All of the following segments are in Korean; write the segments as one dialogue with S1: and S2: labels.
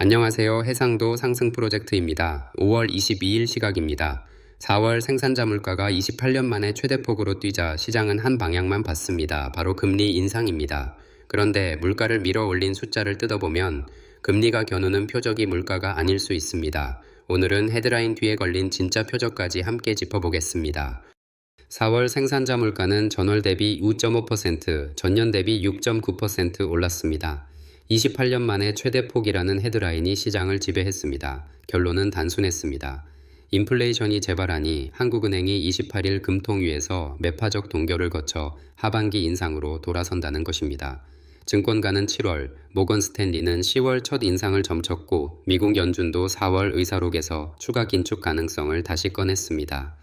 S1: 안녕하세요. 해상도 상승 프로젝트입니다. 5월 22일 시각입니다. 4월 생산자 물가가 28년 만에 최대폭으로 뛰자 시장은 한 방향만 봤습니다. 바로 금리 인상입니다. 그런데 물가를 밀어 올린 숫자를 뜯어보면 금리가 겨누는 표적이 물가가 아닐 수 있습니다. 오늘은 헤드라인 뒤에 걸린 진짜 표적까지 함께 짚어보겠습니다. 4월 생산자 물가는 전월 대비 5.5%, 전년 대비 6.9% 올랐습니다. 28년 만에 최대폭이라는 헤드라인이 시장을 지배했습니다. 결론은 단순했습니다. 인플레이션이 재발하니 한국은행이 28일 금통위에서 매파적 동결을 거쳐 하반기 인상으로 돌아선다는 것입니다. 증권가는 7월, 모건 스탠리는 10월 첫 인상을 점쳤고 미국 연준도 4월 의사록에서 추가 긴축 가능성을 다시 꺼냈습니다.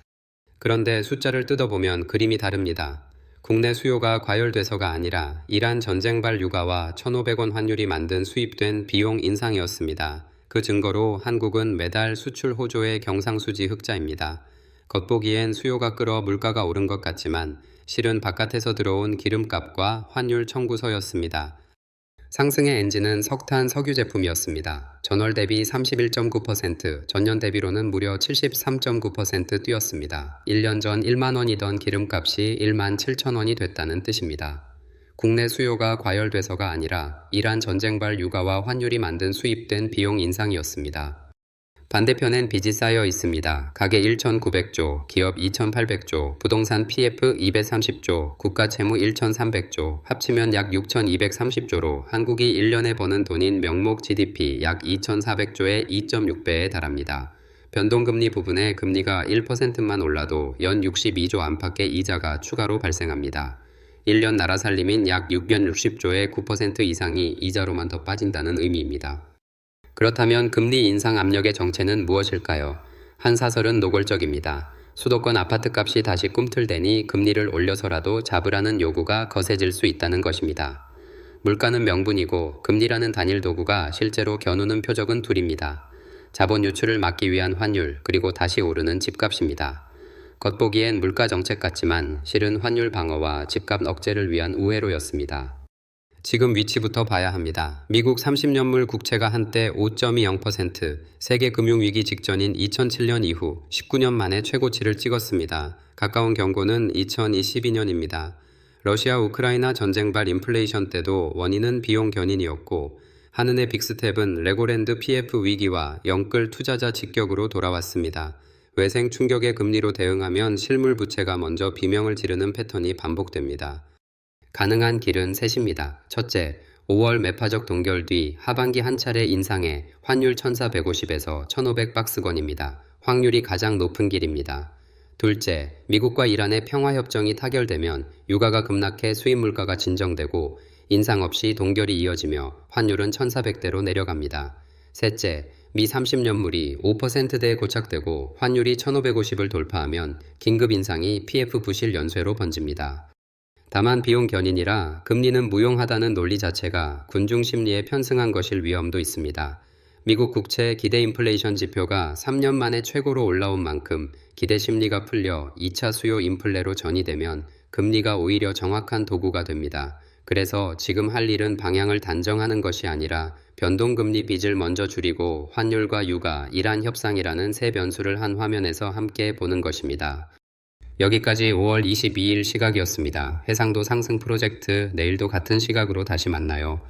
S1: 그런데 숫자를 뜯어보면 그림이 다릅니다. 국내 수요가 과열돼서가 아니라 이란 전쟁발 육아와 1,500원 환율이 만든 수입된 비용 인상이었습니다. 그 증거로 한국은 매달 수출 호조의 경상수지 흑자입니다. 겉보기엔 수요가 끌어 물가가 오른 것 같지만 실은 바깥에서 들어온 기름값과 환율 청구서였습니다. 상승의 엔진은 석탄, 석유 제품이었습니다. 전월 대비 31.9%, 전년 대비로는 무려 73.9% 뛰었습니다. 1년 전 1만 원이던 기름값이 1만 7천 원이 됐다는 뜻입니다. 국내 수요가 과열돼서가 아니라 이란 전쟁발 육아와 환율이 만든 수입된 비용 인상이었습니다. 반대편엔 빚이 쌓여 있습니다. 가계 1,900조, 기업 2,800조, 부동산 PF 230조, 국가채무 1,300조, 합치면 약 6,230조로 한국이 1년에 버는 돈인 명목 GDP 약 2,400조의 2.6배에 달합니다. 변동금리 부분에 금리가 1%만 올라도 연 62조 안팎의 이자가 추가로 발생합니다. 1년 나라 살림인 약 660조의 9% 이상이 이자로만 더 빠진다는 의미입니다. 그렇다면 금리 인상 압력의 정체는 무엇일까요? 한 사설은 노골적입니다. 수도권 아파트값이 다시 꿈틀대니 금리를 올려서라도 잡으라는 요구가 거세질 수 있다는 것입니다. 물가는 명분이고 금리라는 단일 도구가 실제로 겨누는 표적은 둘입니다. 자본 유출을 막기 위한 환율, 그리고 다시 오르는 집값입니다. 겉보기엔 물가 정책 같지만 실은 환율 방어와 집값 억제를 위한 우회로였습니다. 지금 위치부터 봐야 합니다. 미국 30년물 국채가 한때 5.20%, 세계 금융위기 직전인 2007년 이후 19년 만에 최고치를 찍었습니다. 가까운 경고는 2022년입니다. 러시아 우크라이나 전쟁발 인플레이션 때도 원인은 비용 견인이었고 한은의 빅스텝은 레고랜드 PF 위기와 영끌 투자자 직격으로 돌아왔습니다. 외생 충격의 금리로 대응하면 실물 부채가 먼저 비명을 지르는 패턴이 반복됩니다. 가능한 길은 셋입니다. 첫째, 5월 매파적 동결 뒤 하반기 한 차례 인상에 환율 1,450에서 1,500박스권입니다. 확률이 가장 높은 길입니다. 둘째, 미국과 이란의 평화협정이 타결되면 유가가 급락해 수입 물가가 진정되고 인상 없이 동결이 이어지며 환율은 1,400대로 내려갑니다. 셋째, 미 30년물이 5%대에 고착되고 환율이 1,550을 돌파하면 긴급 인상이 PF 부실 연쇄로 번집니다. 다만 비용 견인이라 금리는 무용하다는 논리 자체가 군중 심리에 편승한 것일 위험도 있습니다. 미국 국채 기대 인플레이션 지표가 3년 만에 최고로 올라온 만큼 기대 심리가 풀려 2차 수요 인플레로 전이되면 금리가 오히려 정확한 도구가 됩니다. 그래서 지금 할 일은 방향을 단정하는 것이 아니라 변동금리 빚을 먼저 줄이고 환율과 유가, 이란 협상이라는 세 변수를 한 화면에서 함께 보는 것입니다. 여기까지 5월 22일 시각이었습니다. 해상도 상승 프로젝트, 내일도 같은 시각으로 다시 만나요.